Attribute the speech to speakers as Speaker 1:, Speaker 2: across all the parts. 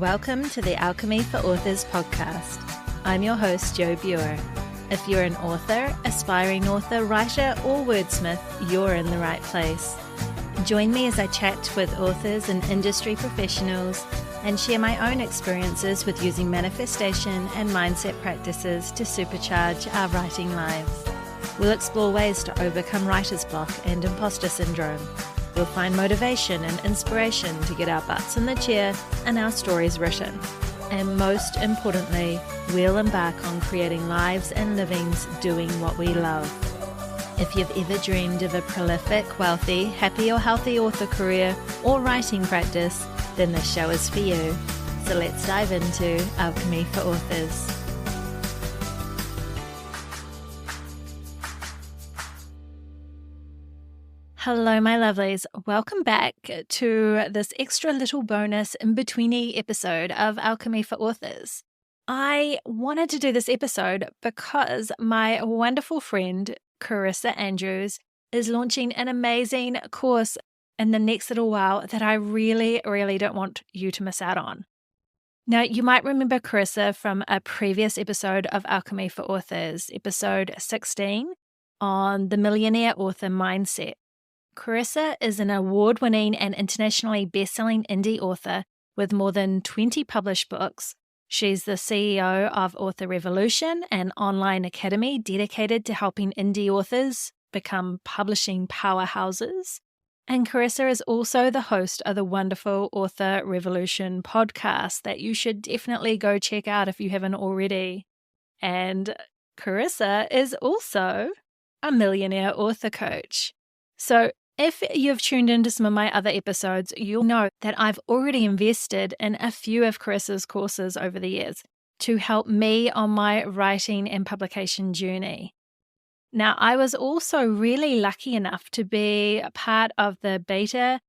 Speaker 1: Welcome to the Alchemy for Authors podcast. I'm your host, Jo Buer. If you're an author, aspiring author, writer, or wordsmith, you're in the right place. Join me as I chat with authors and industry professionals and share my own experiences with using manifestation and mindset practices to supercharge our writing lives. We'll explore ways to overcome writer's block and imposter syndrome. We'll find motivation and inspiration to get our butts in the chair and our stories written. And most importantly, we'll embark on creating lives and livings doing what we love. If you've ever dreamed of a prolific, wealthy, happy or healthy author career or writing practice, then this show is for you. So let's dive into Alchemy for Authors. Hello, my lovelies. Welcome back to this extra little bonus in-betweeny episode of Alchemy for Authors. I wanted to do this episode because my wonderful friend, Carissa is launching an amazing course in the next little while that I really don't want you to miss out on. Now, you might remember Carissa from a previous episode of Alchemy for Authors, episode 16, on the Millionaire author mindset. Carissa is an award-winning and internationally best-selling indie author with more than 20 published books. She's the CEO of Author Revolution, an online academy dedicated to helping indie authors become publishing powerhouses. And Carissa is also the host of the wonderful Author Revolution podcast that you should definitely go check out if you haven't already. And Carissa is also a millionaire author coach. So if you've tuned into some of my other episodes, you'll know that I've already invested in a few of Carissa's courses over the years to help me on my writing and publication journey. Now, I was also really lucky enough to be a part of the beta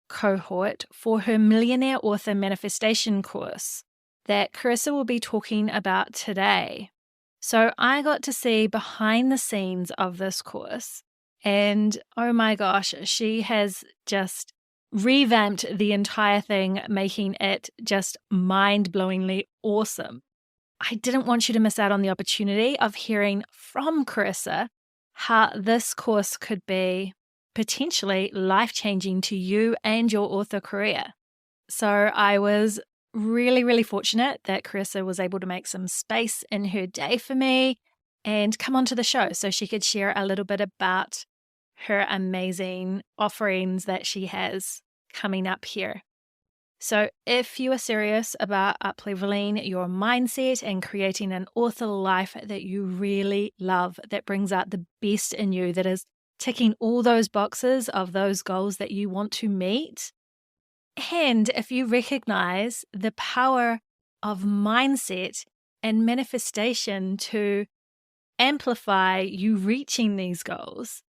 Speaker 1: cohort for her Millionaire Author Manifestation course that Carissa will be talking about today. So I got to see behind the scenes of this course. And oh my gosh, she has just revamped the entire thing, making it just mind-blowingly awesome. I didn't want you to miss out on the opportunity of hearing from Carissa how this course could be potentially life-changing to you and your author career. So I was really fortunate that Carissa was able to make some space in her day for me and come onto the show so she could share a little bit about her amazing offerings that she has coming up here. So if you are serious about up-leveling your mindset and creating an author life that you really love, that brings out the best in you, that is ticking all those boxes of those goals that you want to meet, and if you recognize the power of mindset and manifestation to amplify you reaching these goals,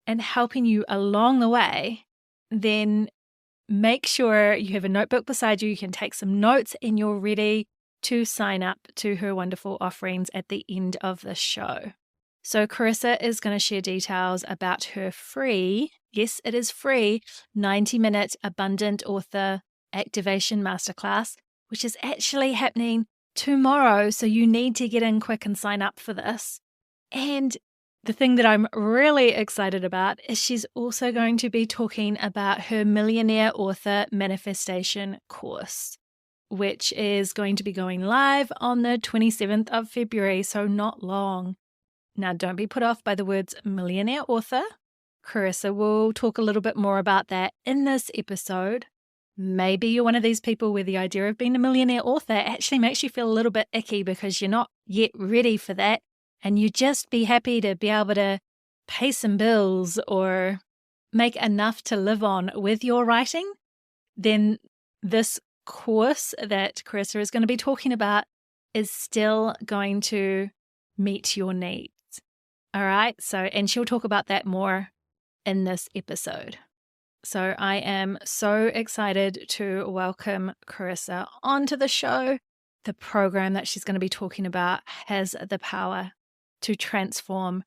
Speaker 1: and helping you along the way, then make sure you have a notebook beside you. You can take some notes and you're ready to sign up to her wonderful offerings at the end of the show. So Carissa is going to share details about her free, yes, it is free, 90-minute Abundant Author Activation Masterclass, which is actually happening tomorrow. So you need to get in quick and sign up for this. And the thing that I'm really excited about is she's also going to be talking about her Millionaire Author Manifestation course, which is going to be going live on the 27th of February, so not long. Now, don't be put off by the words millionaire author. Carissa will talk a little bit more about that in this episode. Maybe you're one of these people where the idea of being a millionaire author actually makes you feel a little bit icky because you're not yet ready for that. And you just be happy to be able to pay some bills or make enough to live on with your writing, then this course that Carissa is going to be talking about is still going to meet your needs. All right. And she'll talk about that more in this episode. So I am so excited to welcome Carissa onto the show. The program that she's going to be talking about has the power to transform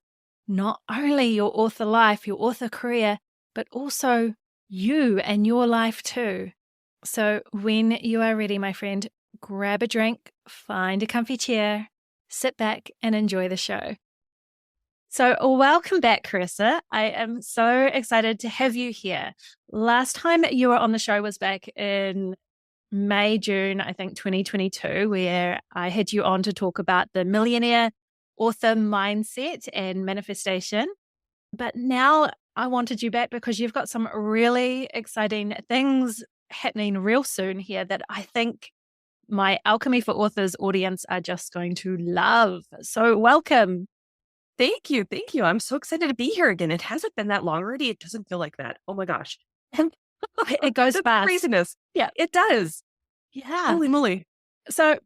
Speaker 1: not only your author life, your author career, but also you and your life too. So when you are ready, my friend, grab a drink, find a comfy chair, sit back and enjoy the show. So welcome back, Carissa. I am so excited to have you here. Last time you were on the show was back in May, June, I think 2022, where I had you on to talk about the millionaire author mindset and manifestation. But now I wanted you back because you've got some really exciting things happening real soon here that I think my Alchemy for Authors audience are just going to love. So welcome.
Speaker 2: Thank you. Thank you. I'm so excited to be here again. It hasn't been that long already. It doesn't feel like that. Oh my gosh.
Speaker 1: It goes
Speaker 2: That's
Speaker 1: fast.
Speaker 2: craziness.
Speaker 1: Yeah.
Speaker 2: It does.
Speaker 1: Yeah.
Speaker 2: Holy moly.
Speaker 1: So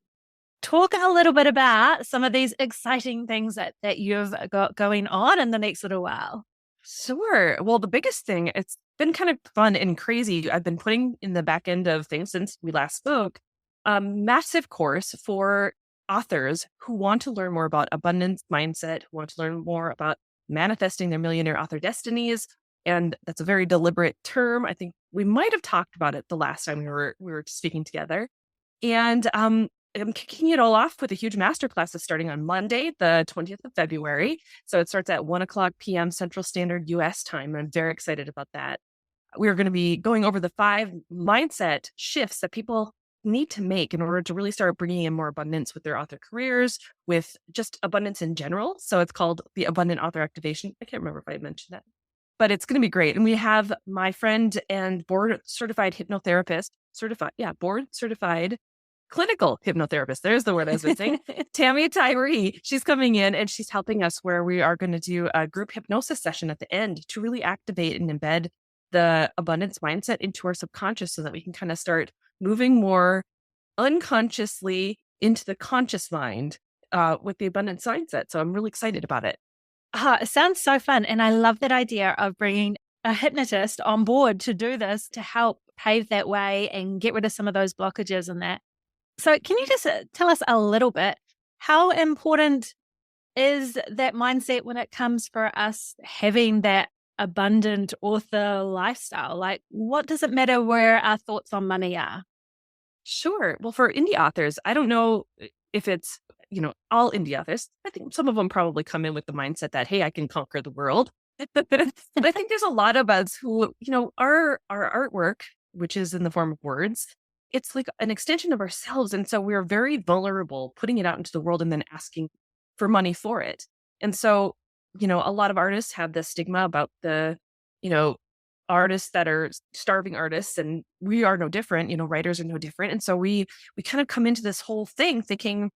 Speaker 1: talk a little bit about some of these exciting things that you've got going on in the next little while.
Speaker 2: Sure. Well, the biggest thing, it's been kind of fun and crazy. I've been putting in the back end of things since we last spoke, a massive course for authors who want to learn more about abundance mindset, who want to learn more about manifesting their millionaire author destinies. And that's a very deliberate term. I think we might have talked about it the last time we were speaking together. And I'm kicking it all off with a huge masterclass that's starting on Monday, the 20th of February. So it starts at 1 p.m. Central Standard US time. I'm very excited about that. We're going to be going over the 5 mindset shifts that people need to make in order to really start bringing in more abundance with their author careers, with just abundance in general. So it's called the Abundant Author Activation. I can't remember if I mentioned that, but it's going to be great. And we have my friend and board certified hypnotherapist, board certified clinical hypnotherapist. There's the word I was missing. Tammy Tyree. She's coming in and she's helping us where we are going to do a group hypnosis session at the end to really activate and embed the abundance mindset into our subconscious so that we can kind of start moving more unconsciously into the conscious mind with the abundance mindset. So I'm really excited about it.
Speaker 1: It sounds so fun. And I love that idea of bringing a hypnotist on board to do this to help pave that way and get rid of some of those blockages and that. So can you just tell us a little bit, how important is that mindset when it comes for us having that abundant author lifestyle? Like, what does it matter where our thoughts on money are?
Speaker 2: Sure. Well, for indie authors, I don't know if it's, all indie authors. I think some of them probably come in with the mindset that, hey, I can conquer the world. But I think there's a lot of us who, our artwork, which is in the form of words, it's like an extension of ourselves. And so we're very vulnerable putting it out into the world and then asking for money for it. And so, a lot of artists have this stigma about the, you know, artists that are starving artists, and we are no different. Writers are no different. And so we kind of come into this whole thing thinking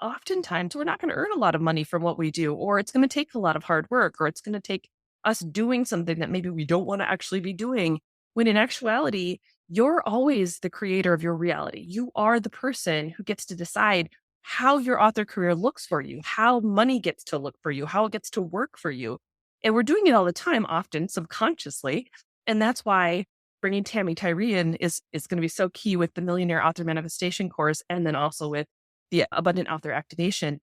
Speaker 2: oftentimes we're not going to earn a lot of money from what we do, or it's going to take a lot of hard work, or it's going to take us doing something that maybe we don't want to actually be doing, when in actuality, you're always the creator of your reality. You are the person who gets to decide how your author career looks for you, how money gets to look for you, how it gets to work for you. And we're doing it all the time, often subconsciously. And that's why bringing Tammy Tyree in is going to be so key with the Millionaire Author Manifestation course, and then also with the Abundant Author Activation.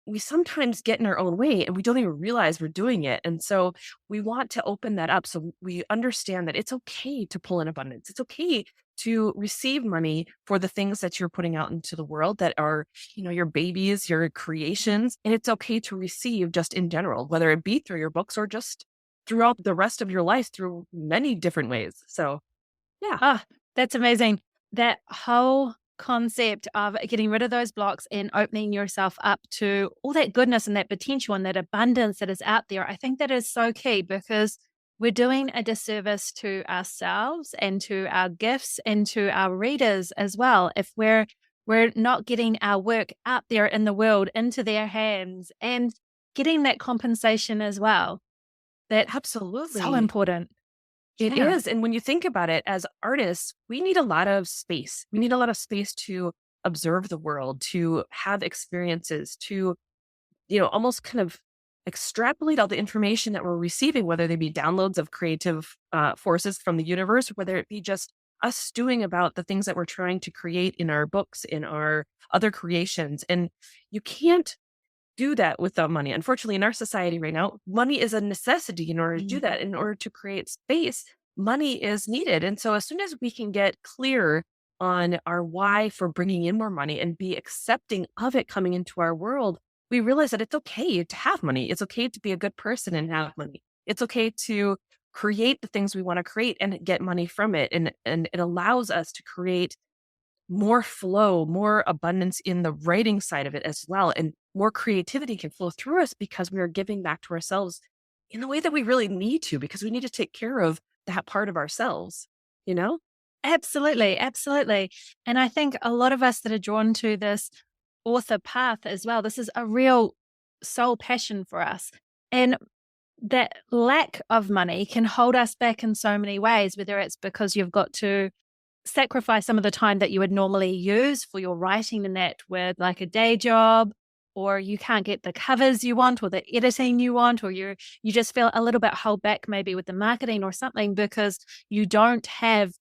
Speaker 2: We sometimes get in our own way and we don't even realize we're doing it. And so we want to open that up so we understand that it's okay to pull in abundance. It's okay to receive money for the things that you're putting out into the world that are, your babies, your creations. And it's okay to receive just in general, whether it be through your books or just throughout the rest of your life through many different ways. So, yeah.
Speaker 1: Ah, that's amazing. That whole concept of getting rid of those blocks and opening yourself up to all that goodness and that potential and that abundance that is out there. I think that is so key because we're doing a disservice to ourselves and to our gifts and to our readers as well if we're not getting our work out there in the world into their hands and getting that compensation as well. That's
Speaker 2: Absolutely.
Speaker 1: so important.
Speaker 2: It is. And when you think about it, as artists, we need a lot of space. We need a lot of space to observe the world, to have experiences, to, almost kind of extrapolate all the information that we're receiving, whether they be downloads of creative forces from the universe, or whether it be just us stewing about the things that we're trying to create in our books, in our other creations. And you can't do that without money. Unfortunately, in our society right now, money is a necessity in order to do that. In order to create space, money is needed. And so as soon as we can get clear on our why for bringing in more money and be accepting of it coming into our world, we realize that it's okay to have money. It's okay to be a good person and have money. It's okay to create the things we want to create and get money from it. And it allows us to create more flow, more abundance in the writing side of it as well. And more creativity can flow through us because we are giving back to ourselves in the way that we really need to, because we need to take care of that part of ourselves, you know?
Speaker 1: Absolutely, absolutely. And I think a lot of us that are drawn to this author path as well, this is a real soul passion for us. And that lack of money can hold us back in so many ways, whether it's because you've got to sacrifice some of the time that you would normally use for your writing and that with like a day job, or you can't get the covers you want or the editing you want, or you just feel a little bit held back maybe with the marketing or something because you don't have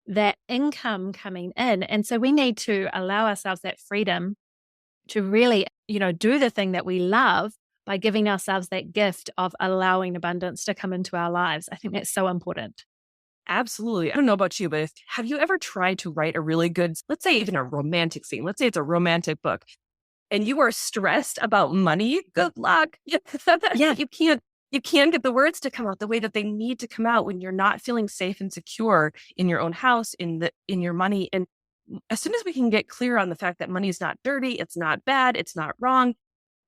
Speaker 1: that income coming in. And so we need to allow ourselves that freedom to really, do the thing that we love by giving ourselves that gift of allowing abundance to come into our lives. I think that's so important.
Speaker 2: Absolutely. I don't know about you, but have you ever tried to write a really good, let's say even a romantic scene, let's say it's a romantic book, and you are stressed about money? Good luck.
Speaker 1: Yeah.
Speaker 2: You can't get the words to come out the way that they need to come out when you're not feeling safe and secure in your own house, in your money. And as soon as we can get clear on the fact that money is not dirty, it's not bad, it's not wrong,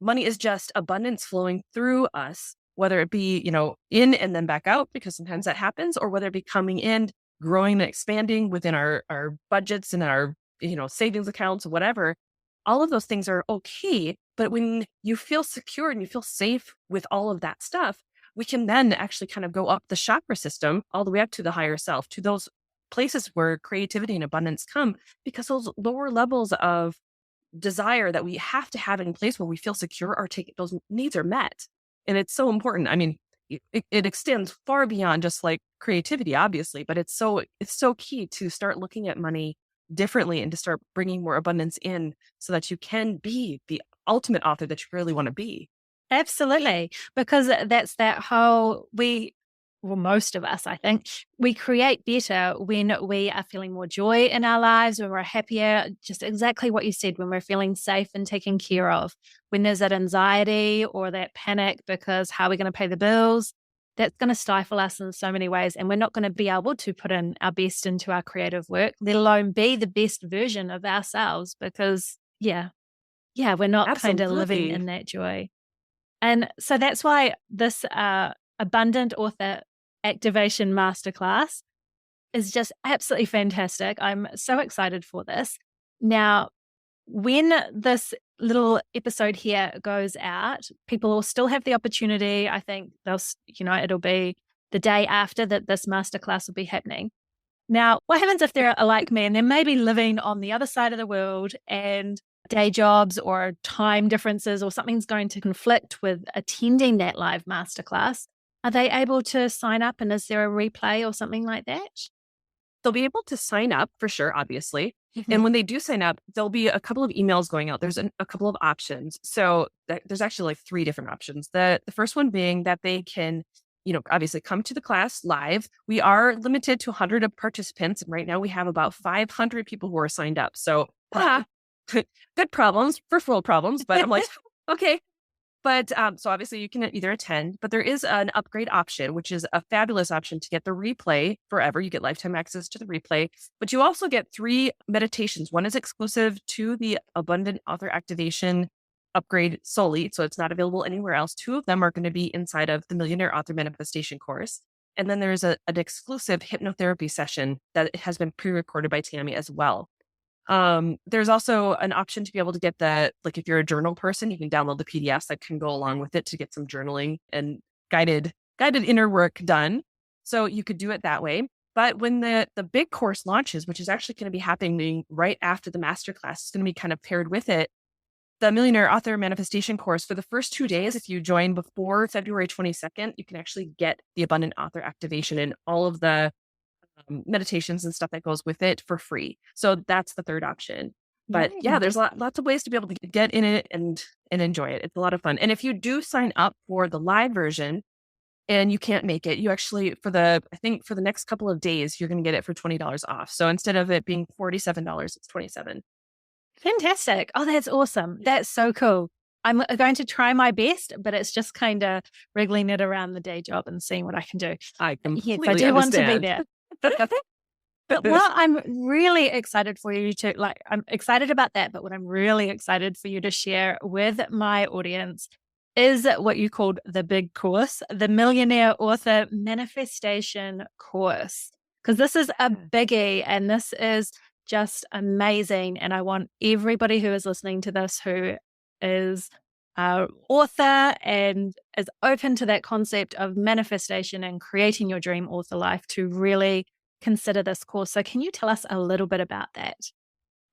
Speaker 2: money is just abundance flowing through us, whether it be, in and then back out, because sometimes that happens, or whether it be coming in, growing and expanding within our budgets and our, savings accounts, whatever. All of those things are okay. But when you feel secure and you feel safe with all of that stuff, we can then actually kind of go up the chakra system all the way up to the higher self, to those places where creativity and abundance come, because those lower levels of desire that we have to have in place where we feel secure are taken, those needs are met. And it's so important. I mean, it extends far beyond just like creativity, obviously, but it's so key to start looking at money differently and to start bringing more abundance in so that you can be the ultimate author that you really want to be.
Speaker 1: Absolutely. Because that's that whole most of us, I think, we create better when we are feeling more joy in our lives, when we're happier, just exactly what you said, when we're feeling safe and taken care of. When there's that anxiety or that panic because how are we going to pay the bills, that's going to stifle us in so many ways. And we're not going to be able to put in our best into our creative work, let alone be the best version of ourselves because, we're not kind of living
Speaker 2: Absolutely.
Speaker 1: in that joy. And so that's why this Abundant Author Activation Masterclass is just absolutely fantastic. I'm so excited for this. Now, when this little episode here goes out, people will still have the opportunity. I think it'll be the day after that this masterclass will be happening. Now, what happens if they're like me and they're maybe living on the other side of the world and day jobs or time differences or something's going to conflict with attending that live masterclass? Are they able to sign up and is there a replay or something like that?
Speaker 2: They'll be able to sign up for sure, obviously. And
Speaker 1: Mhm.
Speaker 2: when they do sign up, there'll be a couple of emails going out. There's a couple of options. So there's actually like three different options. The first one being that they can, obviously come to the class live. We are limited to 100 of participants. And right now we have about 500 people who are signed up. So,
Speaker 1: Wow.
Speaker 2: good problems, first world problems. But I'm like, okay, but so obviously you can either attend, but there is an upgrade option, which is a fabulous option to get the replay forever. You get lifetime access to the replay, but you also get three meditations. One is exclusive to the Abundant Author Activation upgrade solely, so it's not available anywhere else. Two of them are going to be inside of the Millionaire Author Manifestation course. And then there's an exclusive hypnotherapy session that has been pre-recorded by Tammy as well. There's also an option to be able to get that, like if you're a journal person, you can download the PDFs that can go along with it to get some journaling and guided inner work done. So you could do it that way. But when the big course launches, which is actually going to be happening right after the masterclass, it's going to be kind of paired with it. The Millionaire Author Manifestation course, for the first 2 days, if you join before February 22nd, you can actually get the Abundant Author Activation and all of the meditations and stuff that goes with it for free. So that's the third option. But yeah,
Speaker 1: Yay.
Speaker 2: there's lots of ways to be able to get in it and enjoy it. It's a lot of fun. And if you do sign up for the live version, and you can't make it, you actually, I think for the next couple of days, you're going to get it for $20 off. So instead of it being $47, it's 27.
Speaker 1: Fantastic. Oh, that's awesome. That's so cool. I'm going to try my best, but it's just kind of wriggling it around the day job and seeing what I can do.
Speaker 2: I
Speaker 1: Yes, I
Speaker 2: completely
Speaker 1: do want to be
Speaker 2: understand.
Speaker 1: there. But what I'm really excited for you to I'm excited about that. But what I'm really excited for you to share with my audience is what you called the big course, the Millionaire Author Manifestation Course. Because this is a biggie and this is just amazing. And I want everybody who is listening to this who is an author and is open to that concept of manifestation and creating your dream author life to really consider this course. So can you tell us a little bit about that?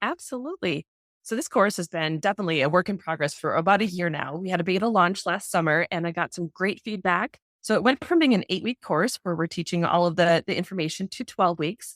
Speaker 2: Absolutely. So this course has been definitely a work in progress for about a year now. We had a beta launch last summer and I got some great feedback. So it went from being an 8-week course where we're teaching all of the information to 12 weeks.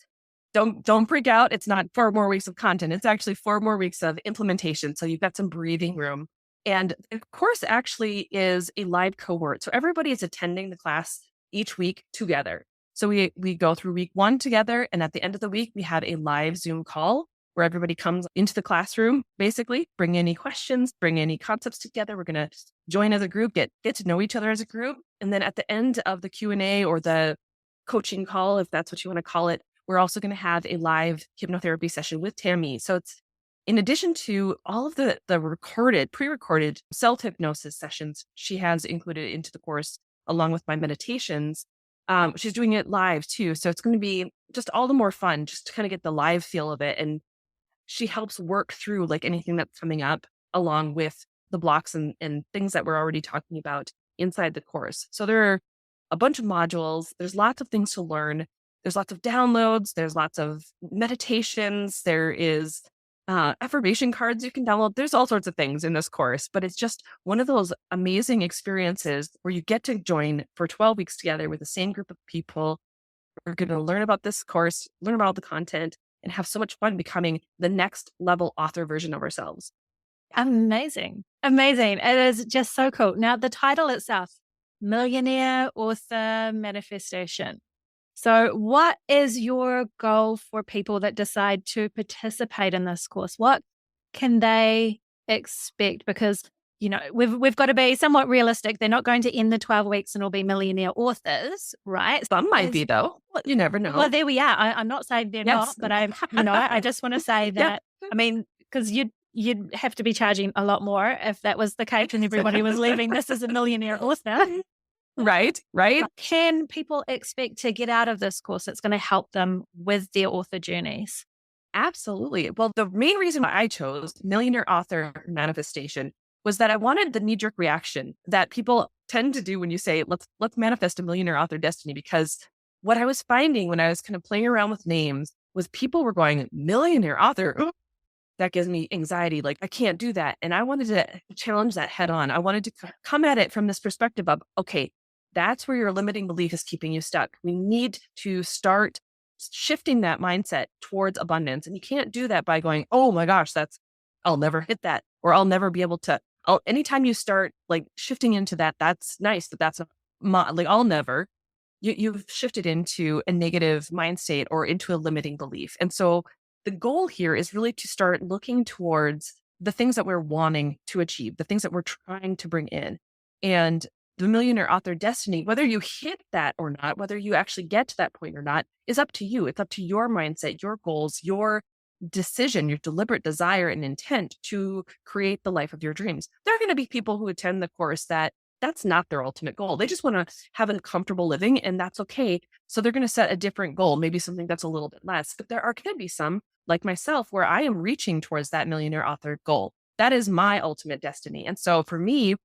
Speaker 2: Don't freak out. It's not 4 more weeks of content. It's actually 4 more weeks of implementation. So you've got some breathing room. And the course actually is a live cohort. So everybody is attending the class each week together. So we go through week 1 together. And at the end of the week, we had a live Zoom call where everybody comes into the classroom, basically bring any questions, bring any concepts together. We're going to join as a group, get to know each other as a group. And then at the end of the Q&A or the coaching call, if that's what you want to call it, we're also going to have a live hypnotherapy session with Tammy. So it's in addition to all of the pre-recorded self-hypnosis sessions she has included into the course, along with my meditations. She's doing it live too. So it's going to be just all the more fun, just to kind of get the live feel of it. And she helps work through like anything that's coming up along with the blocks and things that we're already talking about inside the course. So there are a bunch of modules. There's lots of things to learn. There's lots of downloads. There's lots of meditations. There is affirmation cards you can download. There's all sorts of things in this course, but it's just one of those amazing experiences where you get to join for 12 weeks together with the same group of people. We're going to learn about this course, learn about all the content, and have so much fun becoming the next level author version of ourselves.
Speaker 1: Amazing. Amazing. It is just so cool. Now, the title itself, Millionaire Author Manifestation. So what is your goal for people that decide to participate in this course? What can they expect? Because, we've got to be somewhat realistic. They're not going to end the 12 weeks and all be millionaire authors, right?
Speaker 2: Some might be, though. You never know.
Speaker 1: Well, there we are. I'm not saying they're not, but I just want to say that, because you'd have to be charging a lot more if that was the case and everybody was leaving this as a millionaire author.
Speaker 2: Right.
Speaker 1: What can people expect to get out of this course that's going to help them with their author journeys?
Speaker 2: Absolutely. Well, the main reason why I chose Millionaire Author Manifestation was that I wanted the knee-jerk reaction that people tend to do when you say, let's manifest a millionaire author destiny. Because what I was finding when I was kind of playing around with names was people were going, millionaire author. Oh, that gives me anxiety. Like, I can't do that. And I wanted to challenge that head on. I wanted to come at it from this perspective of, okay, that's where your limiting belief is keeping you stuck. We need to start shifting that mindset towards abundance. And you can't do that by going, oh my gosh, I'll never hit that, or I'll never be able to. Anytime you start like shifting into that, that's nice, but that's I'll never. You've shifted into a negative mind state or into a limiting belief. And so the goal here is really to start looking towards the things that we're wanting to achieve, the things that we're trying to bring in. And the millionaire author destiny, whether you hit that or not, whether you actually get to that point or not, is up to you. It's up to your mindset, your goals, your decision, your deliberate desire and intent to create the life of your dreams. There are going to be people who attend the course that's not their ultimate goal. They just want to have a comfortable living, and that's okay. So they're going to set a different goal, maybe something that's a little bit less. But there are going to be some, like myself, where I am reaching towards that millionaire author goal. That is my ultimate destiny. And so for me,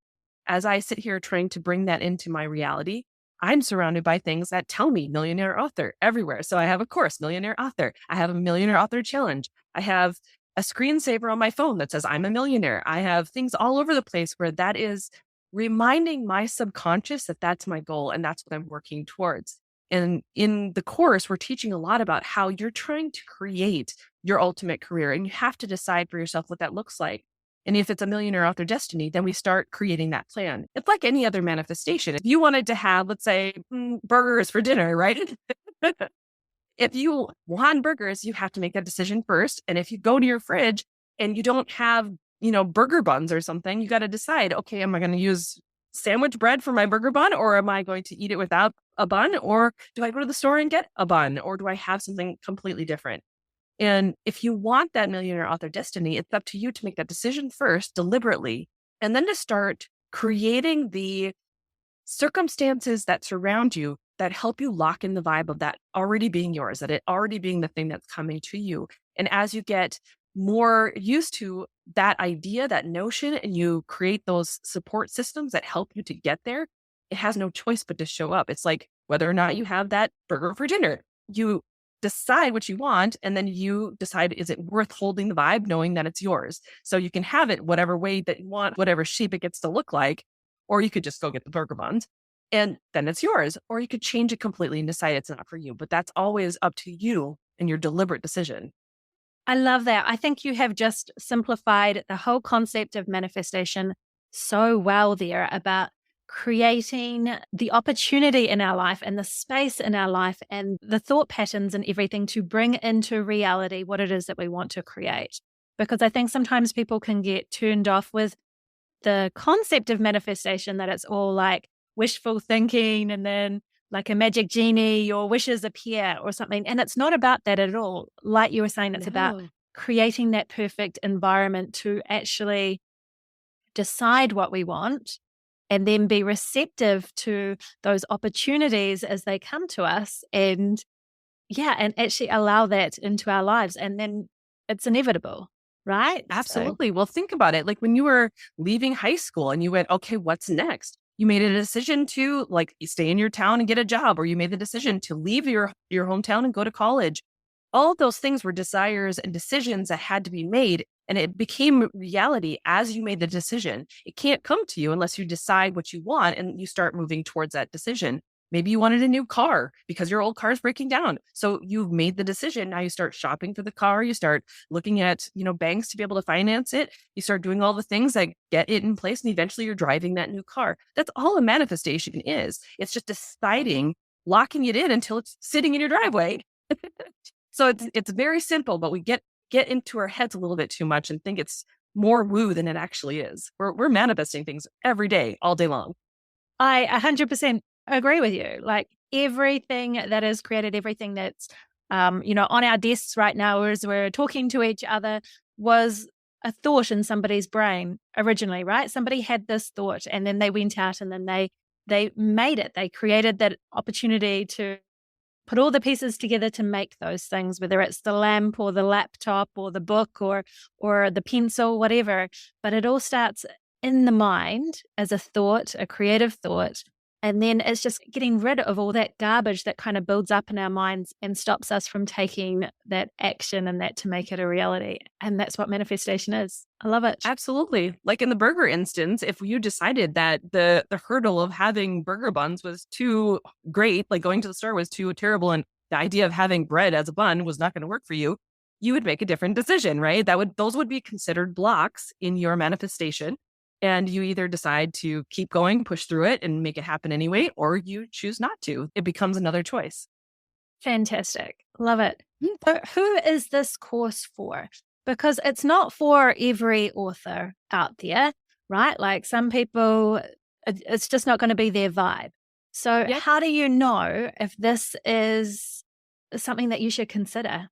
Speaker 2: as I sit here trying to bring that into my reality, I'm surrounded by things that tell me millionaire author everywhere. So I have a course, millionaire author. I have a millionaire author challenge. I have a screensaver on my phone that says I'm a millionaire. I have things all over the place where that is reminding my subconscious that that's my goal and that's what I'm working towards. And in the course, we're teaching a lot about how you're trying to create your ultimate career, and you have to decide for yourself what that looks like. And if it's a millionaire author destiny, then we start creating that plan. It's like any other manifestation. If you wanted to have, let's say, burgers for dinner, right? If you want burgers, you have to make that decision first. And if you go to your fridge and you don't have, burger buns or something, you got to decide, okay, am I going to use sandwich bread for my burger bun, or am I going to eat it without a bun? Or do I go to the store and get a bun? Or do I have something completely different? And if you want that millionaire author destiny, it's up to you to make that decision first, deliberately, and then to start creating the circumstances that surround you that help you lock in the vibe of that already being yours, that it already being the thing that's coming to you. And as you get more used to that idea, that notion, and you create those support systems that help you to get there, it has no choice but to show up. It's like whether or not you have that burger for dinner. You decide what you want, and then you decide, is it worth holding the vibe, knowing that it's yours? So you can have it whatever way that you want, whatever shape it gets to look like, or you could just go get the burger buns and then it's yours, or you could change it completely and decide it's not for you. But that's always up to you and your deliberate decision.
Speaker 1: I love that. I think you have just simplified the whole concept of manifestation so well there about creating the opportunity in our life and the space in our life and the thought patterns and everything to bring into reality what it is that we want to create. Because I think sometimes people can get turned off with the concept of manifestation, that it's all like wishful thinking and then like a magic genie, your wishes appear or something. And it's not about that at all. Like you were saying, it's about creating that perfect environment to actually decide what we want and then be receptive to those opportunities as they come to us and actually allow that into our lives. And then it's inevitable, right?
Speaker 2: Absolutely. Well, think about it. Like when you were leaving high school and you went, okay, what's next? You made a decision to like stay in your town and get a job, or you made the decision to leave your hometown and go to college. All of those things were desires and decisions that had to be made. And it became reality as you made the decision. It can't come to you unless you decide what you want and you start moving towards that decision. Maybe you wanted a new car because your old car is breaking down. So you've made the decision. Now you start shopping for the car. You start looking at, banks to be able to finance it. You start doing all the things that get it in place. And eventually you're driving that new car. That's all a manifestation is. It's just deciding, locking it in until it's sitting in your driveway. So it's very simple, but we get into our heads a little bit too much and think it's more woo than it actually is. We're manifesting things every day, all day long.
Speaker 1: I 100% agree with you. Like everything that is created, everything that's, on our desks right now as we're talking to each other was a thought in somebody's brain originally, right? Somebody had this thought and then they went out and then they made it. They created that opportunity to put all the pieces together to make those things, whether it's the lamp or the laptop or the book or the pencil, whatever. But it all starts in the mind as a thought, a creative thought. And then it's just getting rid of all that garbage that kind of builds up in our minds and stops us from taking that action and that to make it a reality. And that's what manifestation is. I love it.
Speaker 2: Absolutely. Like in the burger instance, if you decided that the hurdle of having burger buns was too great, like going to the store was too terrible, and the idea of having bread as a bun was not going to work for you, you would make a different decision, right? Those would be considered blocks in your manifestation. And you either decide to keep going, push through it and make it happen anyway, or you choose not to. It becomes another choice.
Speaker 1: Fantastic. Love it. So who is this course for? Because it's not for every author out there, right? Like some people, it's just not going to be their vibe. So how do you know if this is something that you should consider?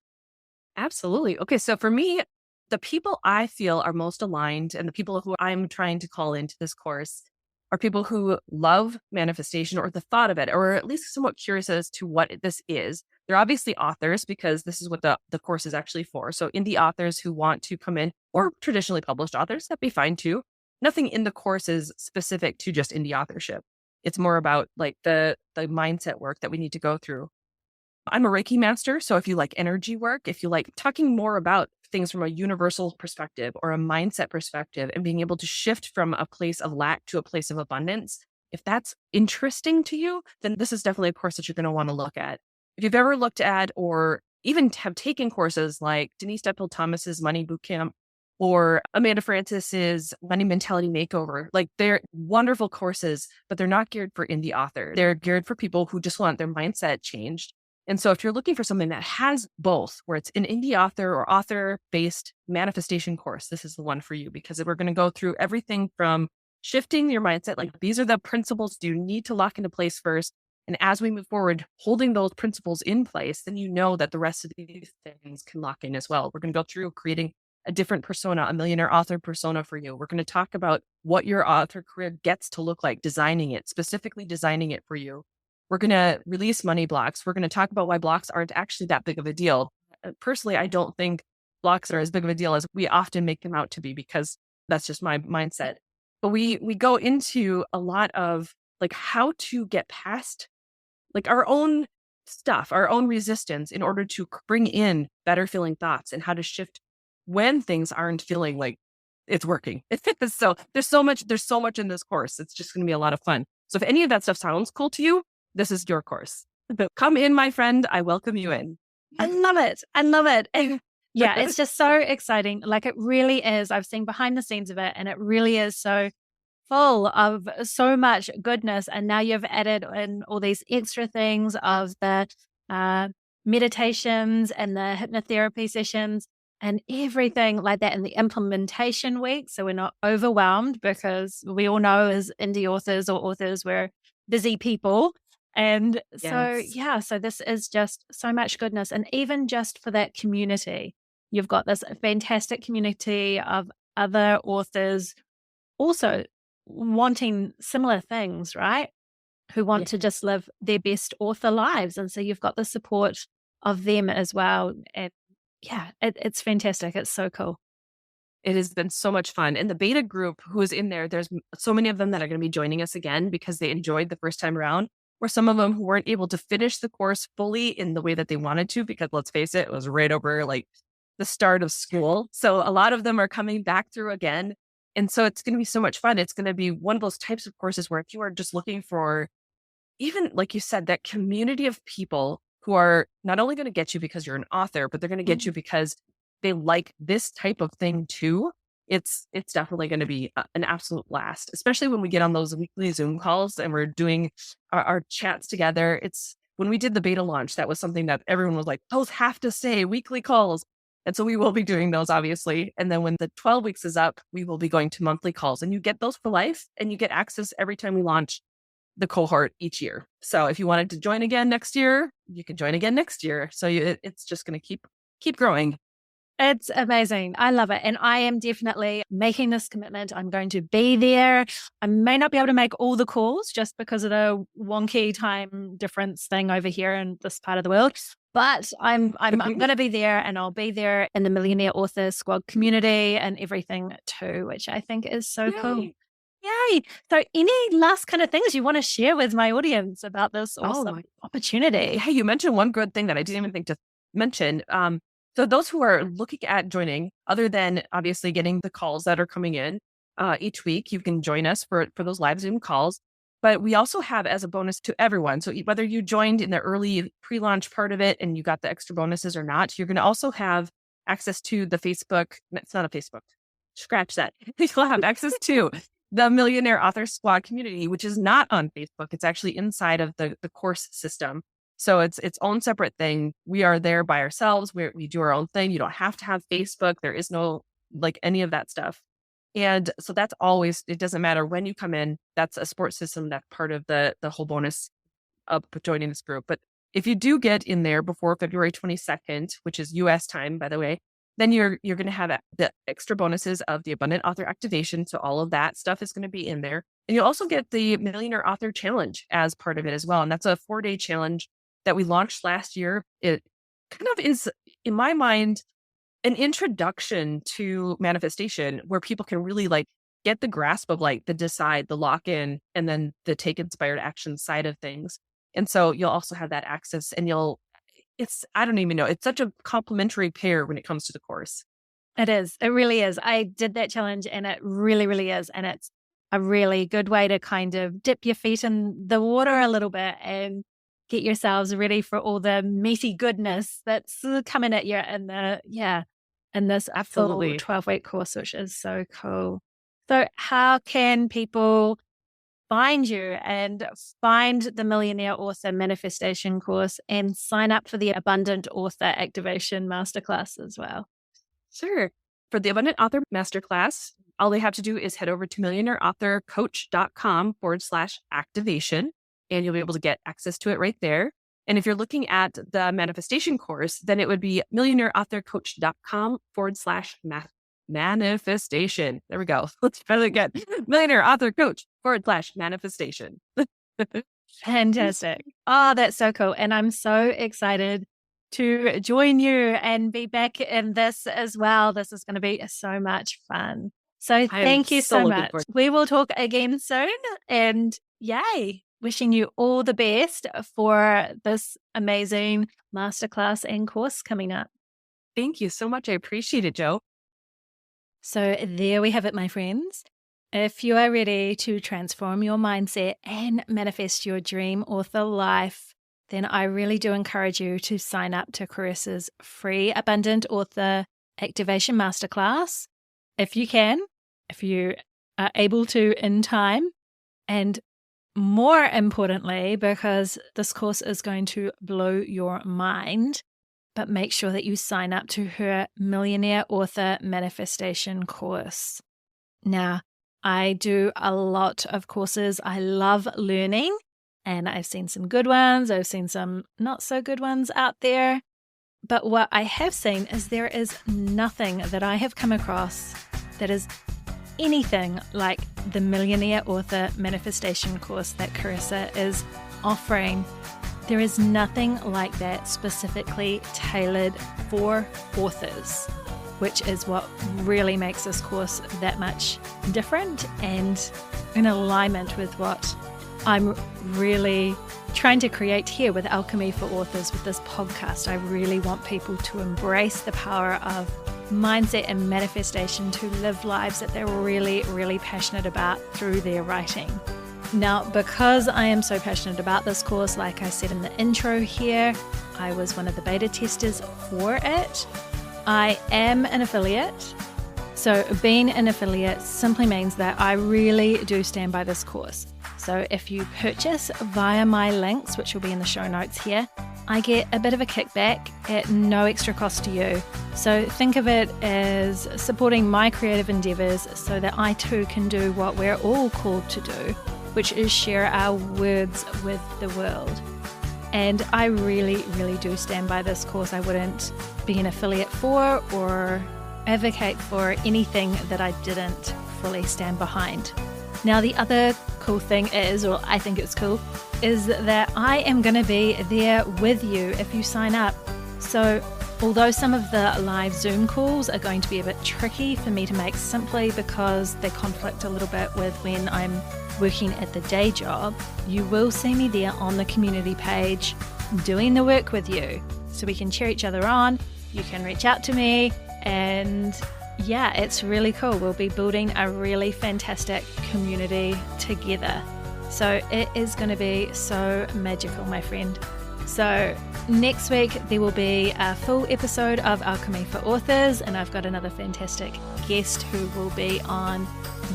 Speaker 2: Absolutely. Okay. So for me, the people I feel are most aligned and the people who I'm trying to call into this course are people who love manifestation or the thought of it, or at least somewhat curious as to what this is. They're obviously authors because this is what the course is actually for. So indie authors who want to come in, or traditionally published authors, that'd be fine too. Nothing in the course is specific to just indie authorship. It's more about like the mindset work that we need to go through. I'm a Reiki master. So if you like energy work, if you like talking more about things from a universal perspective or a mindset perspective and being able to shift from a place of lack to a place of abundance, if that's interesting to you, then this is definitely a course that you're going to want to look at. If you've ever looked at or even have taken courses like Denise Duppill Thomas's Money Bootcamp, or Amanda Francis's Money Mentality Makeover. Like they're wonderful courses, but they're not geared for indie authors. They're geared for people who just want their mindset changed. And so if you're looking for something that has both, where it's an indie author or author-based manifestation course, this is the one for you, because we're going to go through everything from shifting your mindset. Like these are the principles you need to lock into place first. And as we move forward, holding those principles in place, then you know that the rest of these things can lock in as well. We're going to go through creating a different persona, a millionaire author persona for you. We're going to talk about what your author career gets to look like, designing it, specifically designing it for you. We're going to release money blocks. We're going to talk about why blocks aren't actually that big of a deal. Personally, I don't think blocks are as big of a deal as we often make them out to be, because that's just my mindset. But we go into a lot of like how to get past like our own stuff, our own resistance in order to bring in better feeling thoughts, and how to shift when things aren't feeling like it's working. So there's so much in this course. It's just going to be a lot of fun. So if any of that stuff sounds cool to you, this is your course. Come in, my friend. I welcome you in.
Speaker 1: I love it. I love it. And yeah, it's just so exciting. Like it really is. I've seen behind the scenes of it, and it really is so full of so much goodness. And now you've added in all these extra things of the meditations and the hypnotherapy sessions and everything like that in the implementation week. So we're not overwhelmed, because we all know as indie authors or authors, we're busy people. And so,
Speaker 2: Yes.
Speaker 1: yeah, so this is just so much goodness. And even just for that community, you've got this fantastic community of other authors also wanting similar things, right? Who want
Speaker 2: Yeah.
Speaker 1: to just live their best author lives. And so you've got the support of them as well. And yeah, it's fantastic. It's so cool.
Speaker 2: It has been so much fun. And the beta group who is in there, there's so many of them that are going to be joining us again because they enjoyed the first time around, or some of them who weren't able to finish the course fully in the way that they wanted to, because let's face it, it was right over like the start of school. So a lot of them are coming back through again. And so it's going to be so much fun. It's going to be one of those types of courses where if you are just looking for, even like you said, that community of people who are not only going to get you because you're an author, but they're going to get you because they like this type of thing too. It's definitely going to be an absolute blast, especially when we get on those weekly Zoom calls and we're doing our chats together. It's when we did the beta launch, that was something that everyone was like, those have to stay weekly calls. And so we will be doing those, obviously. And then when the 12 weeks is up, we will be going to monthly calls, and you get those for life, and you get access every time we launch the cohort each year. So if you wanted to join again next year, you can join again next year. So it's just going to keep growing.
Speaker 1: It's amazing. I love it. And I am definitely making this commitment. I'm going to be there. I may not be able to make all the calls just because of the wonky time difference thing over here in this part of the world. But I'm going to be there, and I'll be there in the Millionaire Author Squad community and everything too, which I think is so cool. Yay. So any last kind of things you want to share with my audience about this awesome opportunity?
Speaker 2: Hey, you mentioned one good thing that I didn't even think to mention. So those who are looking at joining, other than obviously getting the calls that are coming in each week, you can join us for those live Zoom calls. But we also have as a bonus to everyone. So whether you joined in the early pre-launch part of it and you got the extra bonuses or not, you're going to also have access to the Facebook. It's not a Facebook. Scratch that. You'll have access to the Millionaire Author Squad community, which is not on Facebook. It's actually inside of the course system. So it's its own separate thing. We are there by ourselves. We do our own thing. You don't have to have Facebook. There is no like any of that stuff. And so that's always, it doesn't matter when you come in. That's a support system. That's part of the whole bonus of joining this group. But if you do get in there before February 22nd, which is US time, by the way, then you're going to have the extra bonuses of the Abundant Author Activation. So all of that stuff is going to be in there. And you'll also get the Millionaire Author Challenge as part of it as well. And that's a 4-day challenge that we launched last year. It kind of is, in my mind, an introduction to manifestation where people can really like get the grasp of like the decide, the lock in, and then the take inspired action side of things. And so you'll also have that access, and I don't even know. It's such a complementary pair when it comes to the course.
Speaker 1: It is. It really is. I did that challenge, and it really, really is. And it's a really good way to kind of dip your feet in the water a little bit and get yourselves ready for all the meaty goodness that's coming at you. And in this full
Speaker 2: Absolutely.
Speaker 1: 12-week course, which is so cool. So how can people find you and find the Millionaire Author Manifestation course and sign up for the Abundant Author Activation Masterclass as well?
Speaker 2: Sure. For the Abundant Author Masterclass, all they have to do is head over to millionaireauthorcoach.com/activation, and you'll be able to get access to it right there. And if you're looking at the manifestation course, then it would be millionaireauthorcoach.com/manifestation. There we go. Let's try that again. Millionaireauthorcoach/manifestation.
Speaker 1: Fantastic. Oh, that's so cool. And I'm so excited to join you and be back in this as well. This is going to be so much fun. So thank you so
Speaker 2: looking
Speaker 1: much.
Speaker 2: forward.
Speaker 1: We will talk again soon. And yay, wishing you all the best for this amazing masterclass and course coming up.
Speaker 2: Thank you so much. I appreciate it, Jo.
Speaker 1: So there we have it, my friends. If you are ready to transform your mindset and manifest your dream author life, then I really do encourage you to sign up to Carissa's free Abundant Author Activation Masterclass. If you can, if you are able to in time, and more importantly, because this course is going to blow your mind, but make sure that you sign up to her Millionaire Author Manifestation course. Now, I do a lot of courses. I love learning, and I've seen some good ones. I've seen some not so good ones out there. But what I have seen is there is nothing that I have come across that is anything like the Millionaire Author Manifestation course that Carissa is offering. There is nothing like that specifically tailored for authors, which is what really makes this course that much different and in alignment with what I'm really trying to create here with Alchemy for Authors with this podcast. I really want people to embrace the power of mindset and manifestation to live lives that they're really, really passionate about through their writing. Now, because I am so passionate about this course, like I said in the intro here, I was one of the beta testers for it. I am an affiliate. So being an affiliate simply means that I really do stand by this course. So if you purchase via my links, which will be in the show notes here, I get a bit of a kickback at no extra cost to you. So think of it as supporting my creative endeavors so that I too can do what we're all called to do, which is share our words with the world. And I really, really do stand by this course. I wouldn't be an affiliate for or advocate for anything that I didn't fully stand behind. Now, the other cool thing is, or I think it's cool, is that I am going to be there with you if you sign up. So although some of the live Zoom calls are going to be a bit tricky for me to make simply because they conflict a little bit with when I'm working at the day job, you will see me there on the community page doing the work with you. So we can cheer each other on, you can reach out to me, and yeah, it's really cool. We'll be building a really fantastic community together. So it is going to be so magical, my friend. So next week, there will be a full episode of Alchemy for Authors, and I've got another fantastic guest who will be on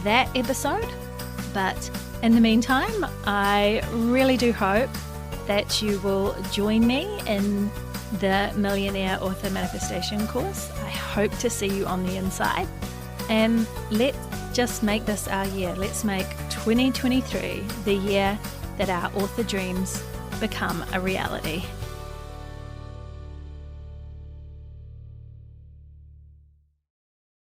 Speaker 1: that episode. But in the meantime, I really do hope that you will join me in the Millionaire Author Manifestation course. I hope to see you on the inside. And let's just make this our year. Let's make 2023 the year that our author dreams become a reality.